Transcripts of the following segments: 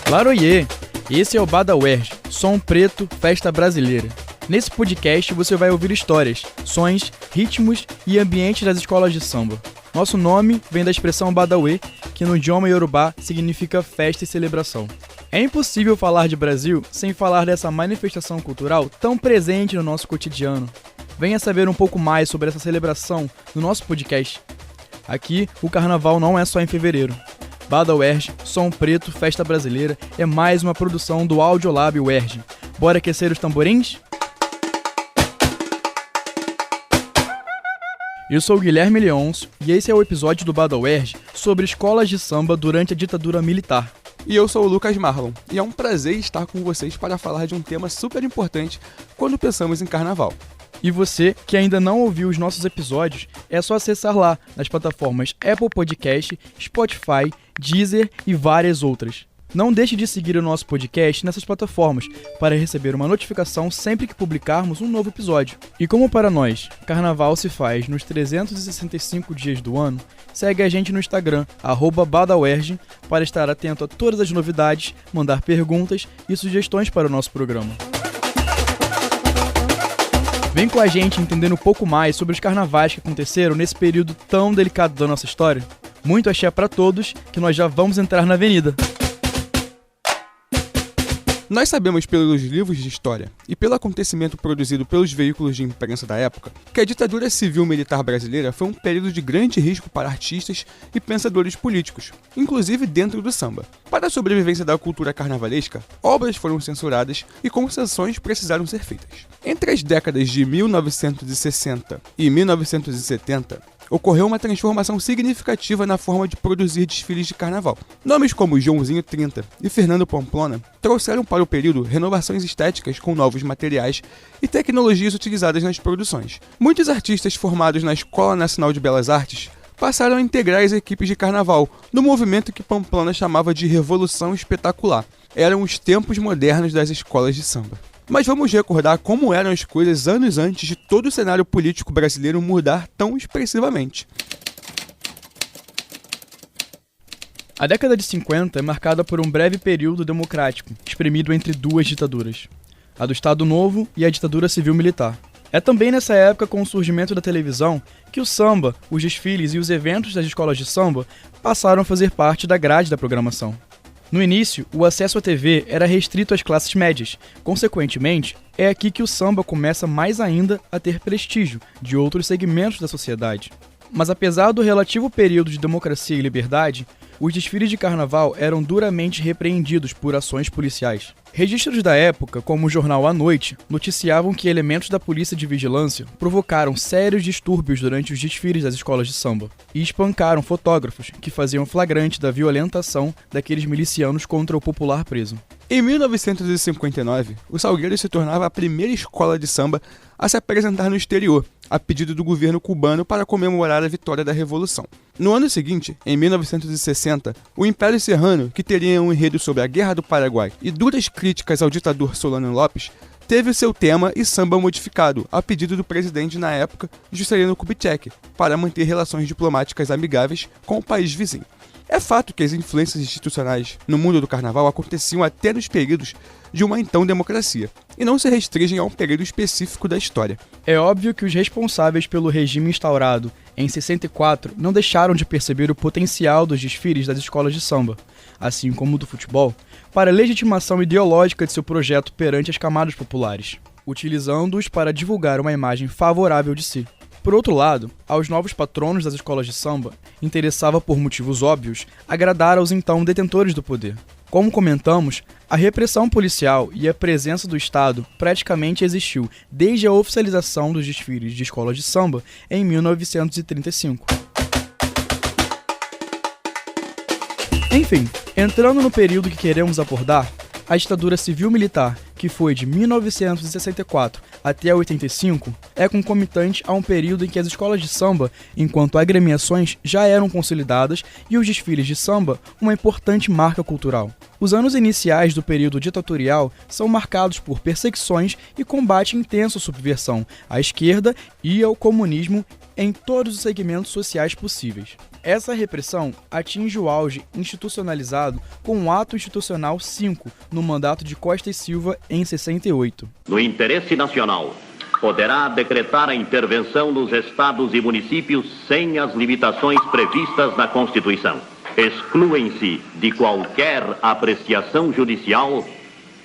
Laroiê! Esse é o Bada UERJ, Som Preto, Festa Brasileira. Nesse podcast você vai ouvir histórias, sons, ritmos e ambientes das escolas de samba. Nosso nome vem da expressão Badauê, que no idioma iorubá significa festa e celebração. É impossível falar de Brasil sem falar dessa manifestação cultural tão presente no nosso cotidiano. Venha saber um pouco mais sobre essa celebração no nosso podcast. Aqui, o carnaval não é só em fevereiro. Bada UERJ, Som Preto, Festa Brasileira é mais uma produção do Audiolab UERJ. Bora aquecer os tamborins? Eu sou o Guilherme Leôncio e esse é o episódio do Bada UERJ sobre escolas de samba durante a ditadura militar. E eu sou o Lucas Marlon, e é um prazer estar com vocês para falar de um tema super importante quando pensamos em carnaval. E você que ainda não ouviu os nossos episódios, é só acessar lá nas plataformas Apple Podcast, Spotify, Deezer e várias outras. Não deixe de seguir o nosso podcast nessas plataformas para receber uma notificação sempre que publicarmos um novo episódio. E como para nós, carnaval se faz nos 365 dias do ano, segue a gente no Instagram, @BadaUERJ, para estar atento a todas as novidades, mandar perguntas e sugestões para o nosso programa. Vem com a gente entender um pouco mais sobre os carnavais que aconteceram nesse período tão delicado da nossa história. Muito axé para todos, que nós já vamos entrar na avenida. Nós sabemos pelos livros de história e pelo acontecimento produzido pelos veículos de imprensa da época que a ditadura civil-militar brasileira foi um período de grande risco para artistas e pensadores políticos, inclusive dentro do samba. Para a sobrevivência da cultura carnavalesca, obras foram censuradas e concessões precisaram ser feitas. Entre as décadas de 1960 e 1970, ocorreu uma transformação significativa na forma de produzir desfiles de carnaval. Nomes como Joãozinho 30 e Fernando Pamplona trouxeram para o período renovações estéticas com novos materiais e tecnologias utilizadas nas produções. Muitos artistas formados na Escola Nacional de Belas Artes passaram a integrar as equipes de carnaval, no movimento que Pamplona chamava de Revolução Espetacular. Eram os tempos modernos das escolas de samba. Mas vamos recordar como eram as coisas anos antes de todo o cenário político brasileiro mudar tão expressivamente. A década de 50 é marcada por um breve período democrático, espremido entre duas ditaduras, a do Estado Novo e a ditadura civil-militar. É também nessa época, com o surgimento da televisão, que o samba, os desfiles e os eventos das escolas de samba passaram a fazer parte da grade da programação. No início, o acesso à TV era restrito às classes médias. Consequentemente, é aqui que o samba começa mais ainda a ter prestígio de outros segmentos da sociedade. Mas apesar do relativo período de democracia e liberdade, os desfiles de carnaval eram duramente repreendidos por ações policiais. Registros da época, como o jornal A Noite, noticiavam que elementos da polícia de vigilância provocaram sérios distúrbios durante os desfiles das escolas de samba e espancaram fotógrafos que faziam flagrante da violentação daqueles milicianos contra o popular preso. Em 1959, o Salgueiro se tornava a primeira escola de samba a se apresentar no exterior, a pedido do governo cubano para comemorar a vitória da Revolução. No ano seguinte, em 1960, o Império Serrano, que teria um enredo sobre a Guerra do Paraguai e duras críticas ao ditador Solano Lopes, teve o seu tema e samba modificado, a pedido do presidente na época, Juscelino Kubitschek, para manter relações diplomáticas amigáveis com o país vizinho. É fato que as influências institucionais no mundo do carnaval aconteciam até nos períodos de uma então democracia, e não se restringem a um período específico da história. É óbvio que os responsáveis pelo regime instaurado em 64 não deixaram de perceber o potencial dos desfiles das escolas de samba, assim como do futebol, para a legitimação ideológica de seu projeto perante as camadas populares, utilizando-os para divulgar uma imagem favorável de si. Por outro lado, aos novos patronos das escolas de samba, interessava por motivos óbvios agradar aos então detentores do poder. Como comentamos, a repressão policial e a presença do Estado praticamente existiu desde a oficialização dos desfiles de escolas de samba em 1935. Enfim, entrando no período que queremos abordar, a ditadura civil-militar, que foi de 1964 até 85, é concomitante a um período em que as escolas de samba, enquanto agremiações, já eram consolidadas e os desfiles de samba uma importante marca cultural. Os anos iniciais do período ditatorial são marcados por perseguições e combate intenso à subversão, à esquerda e ao comunismo em todos os segmentos sociais possíveis. Essa repressão atinge o auge institucionalizado com o Ato Institucional 5, no mandato de Costa e Silva, em 68. No interesse nacional, poderá decretar a intervenção nos estados e municípios sem as limitações previstas na Constituição. Excluem-se de qualquer apreciação judicial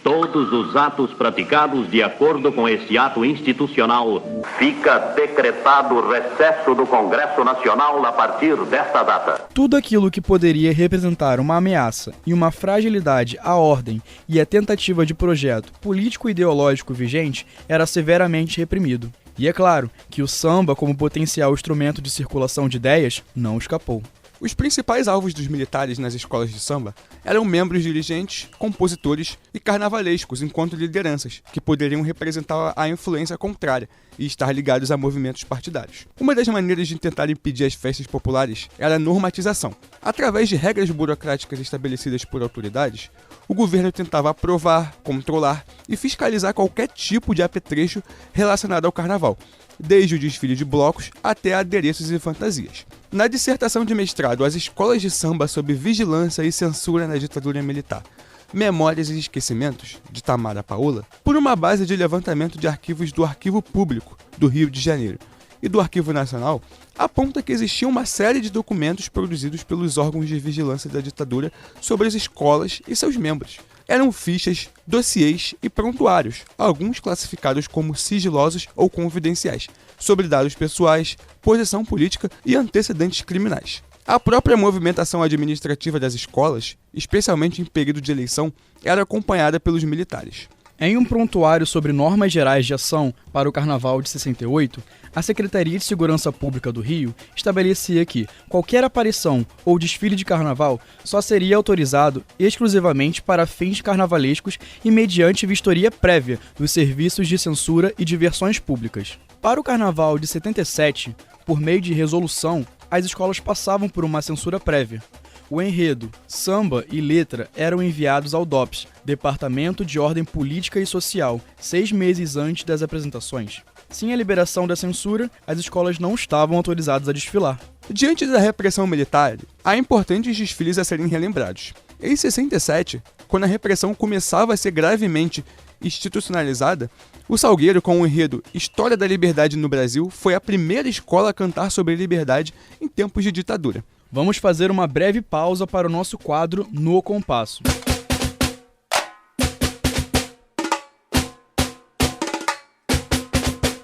todos os atos praticados de acordo com esse ato institucional. Fica decretado o recesso do Congresso Nacional a partir desta data. Tudo aquilo que poderia representar uma ameaça e uma fragilidade à ordem e à tentativa de projeto político-ideológico vigente era severamente reprimido. E é claro que o samba, como potencial instrumento de circulação de ideias, não escapou. Os principais alvos dos militares nas escolas de samba eram membros dirigentes, compositores e carnavalescos enquanto lideranças, que poderiam representar a influência contrária e estar ligados a movimentos partidários. Uma das maneiras de tentar impedir as festas populares era a normatização. Através de regras burocráticas estabelecidas por autoridades, o governo tentava aprovar, controlar e fiscalizar qualquer tipo de apetrecho relacionado ao carnaval, desde o desfile de blocos até adereços e fantasias. Na dissertação de mestrado, As Escolas de Samba sob Vigilância e Censura na Ditadura Militar, Memórias e Esquecimentos, de Tamara Paola, por uma base de levantamento de arquivos do Arquivo Público do Rio de Janeiro e do Arquivo Nacional, aponta que existia uma série de documentos produzidos pelos órgãos de vigilância da ditadura sobre as escolas e seus membros. Eram fichas, dossiês e prontuários, alguns classificados como sigilosos ou confidenciais, sobre dados pessoais, posição política e antecedentes criminais. A própria movimentação administrativa das escolas, especialmente em período de eleição, era acompanhada pelos militares. Em um prontuário sobre normas gerais de ação para o Carnaval de 68, a Secretaria de Segurança Pública do Rio estabelecia que qualquer aparição ou desfile de carnaval só seria autorizado exclusivamente para fins carnavalescos e mediante vistoria prévia dos serviços de censura e diversões públicas. Para o Carnaval de 77, por meio de resolução, as escolas passavam por uma censura prévia. O enredo, samba e letra eram enviados ao DOPS, Departamento de Ordem Política e Social, 6 meses antes das apresentações. Sem a liberação da censura, as escolas não estavam autorizadas a desfilar. Diante da repressão militar, há importantes desfiles a serem relembrados. Em 67, quando a repressão começava a ser gravemente institucionalizada, o Salgueiro, com o enredo História da Liberdade no Brasil, foi a primeira escola a cantar sobre liberdade em tempos de ditadura. Vamos fazer uma breve pausa para o nosso quadro No Compasso.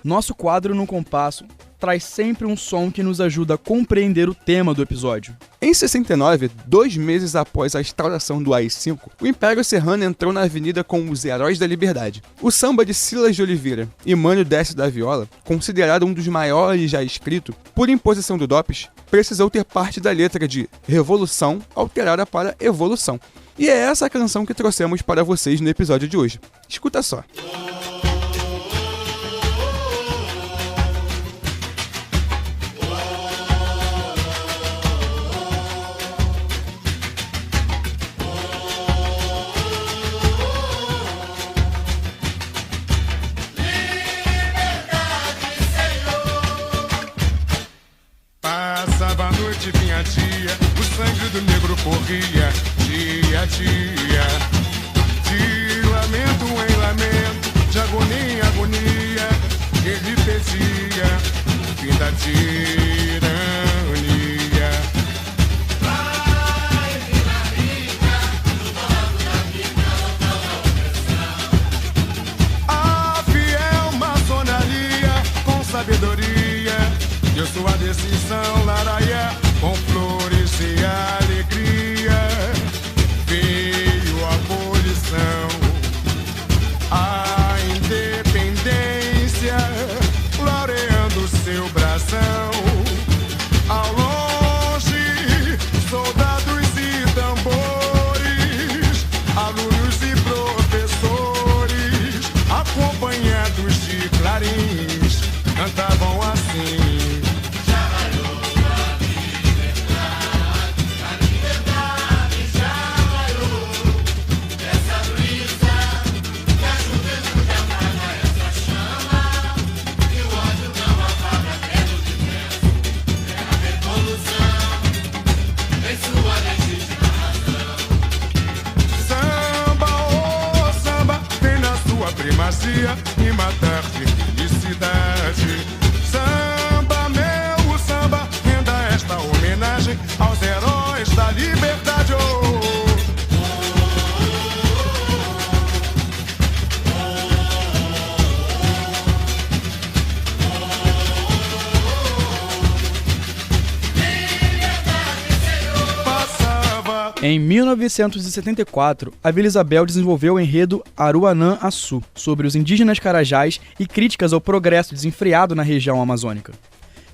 Nosso quadro No Compasso traz sempre um som que nos ajuda a compreender o tema do episódio. Em 69, 2 meses após a instauração do AI-5, o Império Serrano entrou na avenida com os Heróis da Liberdade. O samba de Silas de Oliveira e Mânio Décio da Viola, considerado um dos maiores já escrito, por imposição do DOPS, precisou ter parte da letra de Revolução alterada para Evolução. E é essa a canção que trouxemos para vocês no episódio de hoje. Escuta só. Passava a noite, vinha dia, o sangue do negro corria dia a dia. De lamento em lamento, de agonia em agonia, ele pedia o fim da tirania. Vai, Vila Rica, do lado da vida, da opressão. A fiel maçonaria, com sabedoria, deu sua decisão, laraia, com flores e alegria, veio a abolição, a independência, floreando seu brasão. Ao longe, soldados e tambores, alunos e professores, acompanhados de clarins, cantavam assim. primazia e matar de felicidade. Samba, meu samba, renda esta homenagem aos heróis da liberdade. Em 1974, a Vila Isabel desenvolveu o enredo Aruanã-Açu, sobre os indígenas carajás e críticas ao progresso desenfreado na região amazônica.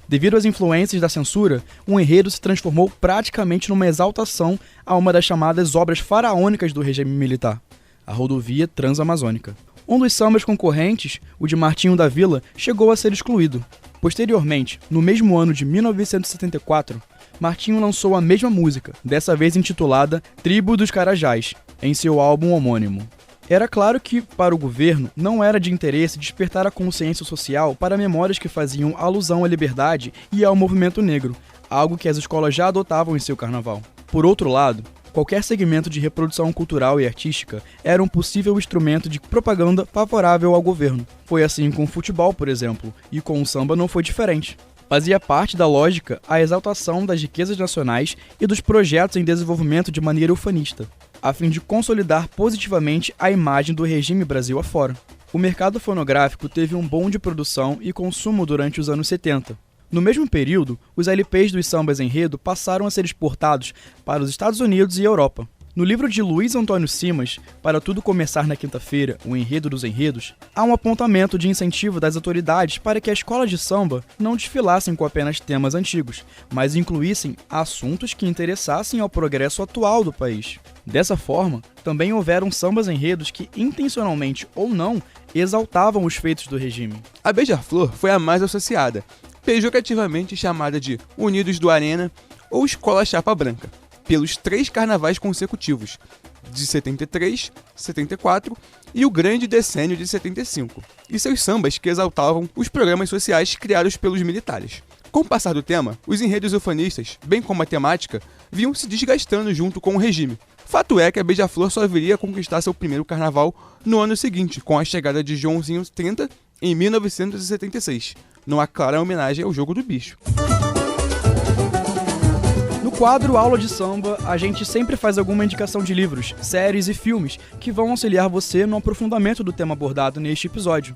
Devido às influências da censura, o enredo se transformou praticamente numa exaltação a uma das chamadas obras faraônicas do regime militar, a Rodovia Transamazônica. Um dos sambas concorrentes, o de Martinho da Vila, chegou a ser excluído. Posteriormente, no mesmo ano de 1974, Martinho lançou a mesma música, dessa vez intitulada Tribo dos Carajás, em seu álbum homônimo. Era claro que, para o governo, não era de interesse despertar a consciência social para memórias que faziam alusão à liberdade e ao movimento negro, algo que as escolas já adotavam em seu carnaval. Por outro lado, qualquer segmento de reprodução cultural e artística era um possível instrumento de propaganda favorável ao governo. Foi assim com o futebol, por exemplo, e com o samba não foi diferente. Fazia parte da lógica a exaltação das riquezas nacionais e dos projetos em desenvolvimento de maneira ufanista, a fim de consolidar positivamente a imagem do regime Brasil afora. O mercado fonográfico teve um boom de produção e consumo durante os anos 70. No mesmo período, os LPs dos sambas enredo passaram a ser exportados para os Estados Unidos e Europa. No livro de Luiz Antônio Simas, Para Tudo Começar na Quinta-feira, o Enredo dos Enredos, há um apontamento de incentivo das autoridades para que as escolas de samba não desfilassem com apenas temas antigos, mas incluíssem assuntos que interessassem ao progresso atual do país. Dessa forma, também houveram sambas enredos que, intencionalmente ou não, exaltavam os feitos do regime. A Beija-Flor foi a mais associada, pejorativamente chamada de Unidos do Arena ou Escola Chapa Branca, pelos 3 carnavais consecutivos, de 73, 74 e o Grande Decênio de 75, e seus sambas que exaltavam os programas sociais criados pelos militares. Com o passar do tema, os enredos ufanistas, bem como a temática, vinham se desgastando junto com o regime. Fato é que a Beija-Flor só viria a conquistar seu primeiro carnaval no ano seguinte, com a chegada de Joãozinho 30 em 1976, numa clara homenagem ao Jogo do Bicho. No quadro Aula de Samba, a gente sempre faz alguma indicação de livros, séries e filmes que vão auxiliar você no aprofundamento do tema abordado neste episódio.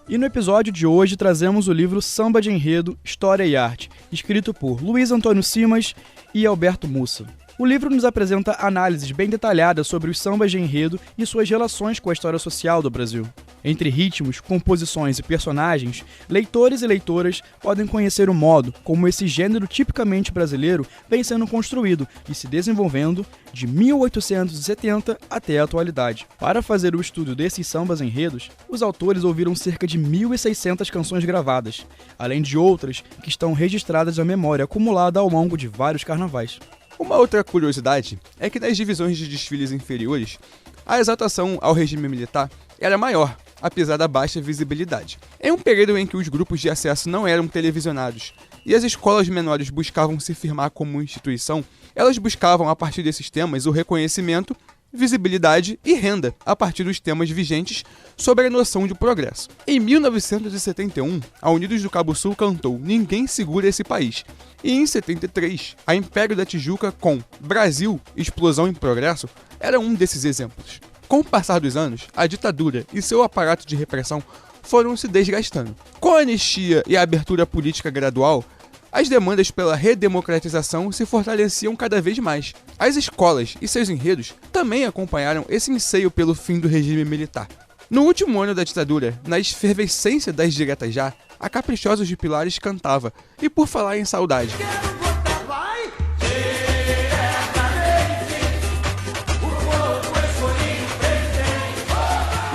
E no episódio de hoje trazemos o livro Samba de Enredo, História e Arte, escrito por Luiz Antônio Simas e Alberto Mussa. O livro nos apresenta análises bem detalhadas sobre os sambas de enredo e suas relações com a história social do Brasil. Entre ritmos, composições e personagens, leitores e leitoras podem conhecer o modo como esse gênero tipicamente brasileiro vem sendo construído e se desenvolvendo de 1870 até a atualidade. Para fazer o estudo desses sambas enredos, os autores ouviram cerca de 1.600 canções gravadas, além de outras que estão registradas na memória acumulada ao longo de vários carnavais. Uma outra curiosidade é que nas divisões de desfiles inferiores, a exaltação ao regime militar era maior, apesar da baixa visibilidade. Em um período em que os grupos de acesso não eram televisionados e as escolas menores buscavam se firmar como instituição, elas buscavam, a partir desses temas, o reconhecimento, visibilidade e renda, a partir dos temas vigentes sobre a noção de progresso. Em 1971, a Unidos do Cabo Sul cantou Ninguém Segura Esse País, e em 73, a Império da Tijuca com Brasil, Explosão em Progresso, era um desses exemplos. Com o passar dos anos, a ditadura e seu aparato de repressão foram se desgastando. Com a anistia e a abertura política gradual, as demandas pela redemocratização se fortaleciam cada vez mais. As escolas e seus enredos também acompanharam esse anseio pelo fim do regime militar. No último ano da ditadura, na efervescência das diretas já, a Caprichosos de Pilares cantava, e por falar em saudade.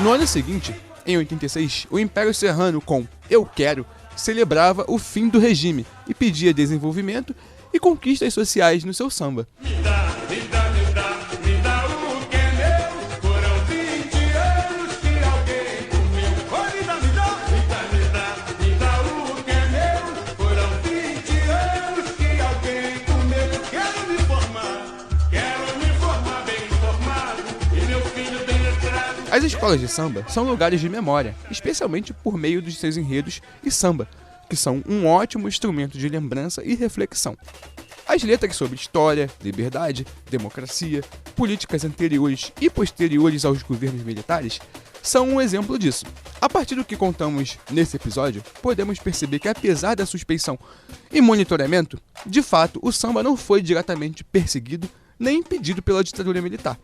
No ano seguinte, em 86, o Império Serrano com Eu Quero celebrava o fim do regime e pedia desenvolvimento e conquistas sociais no seu samba. Me dá o que é meu, foram 20 anos que alguém comeu. Me dá o que é meu, foram 20 anos que alguém comeu. Quero me formar bem informado, e meu filho bem letrado. As escolas de samba são lugares de memória, especialmente por meio dos seus enredos e samba, que são um ótimo instrumento de lembrança e reflexão. As letras sobre história, liberdade, democracia, políticas anteriores e posteriores aos governos militares são um exemplo disso. A partir do que contamos nesse episódio, podemos perceber que, apesar da suspeição e monitoramento, de fato o samba não foi diretamente perseguido nem impedido pela ditadura militar.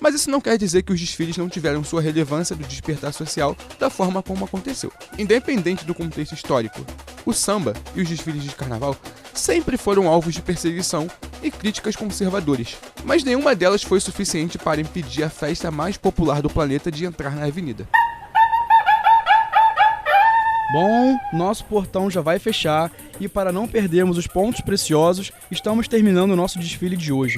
Mas isso não quer dizer que os desfiles não tiveram sua relevância do despertar social da forma como aconteceu. Independente do contexto histórico, o samba e os desfiles de carnaval sempre foram alvos de perseguição e críticas conservadoras, mas nenhuma delas foi suficiente para impedir a festa mais popular do planeta de entrar na avenida. Bom, nosso portão já vai fechar e para não perdermos os pontos preciosos, estamos terminando o nosso desfile de hoje.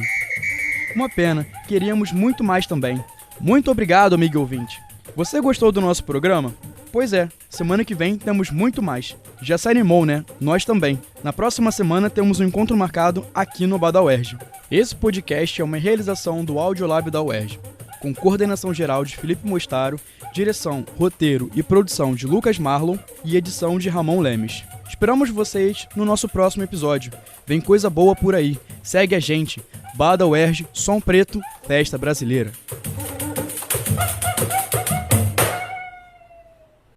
Uma pena, queríamos muito mais também. Muito obrigado, amigo ouvinte. Você gostou do nosso programa? Pois é, semana que vem temos muito mais. Já se animou, né? Nós também. Na próxima semana temos um encontro marcado aqui no Bar da UERJ. Esse podcast é uma realização do Audiolab da UERJ, com coordenação geral de Felipe Mostaro, direção, roteiro e produção de Lucas Marlon e edição de Ramon Lemes. Esperamos vocês no nosso próximo episódio. Vem coisa boa por aí. Segue a gente. Bar da UERJ, Som Preto, Festa Brasileira.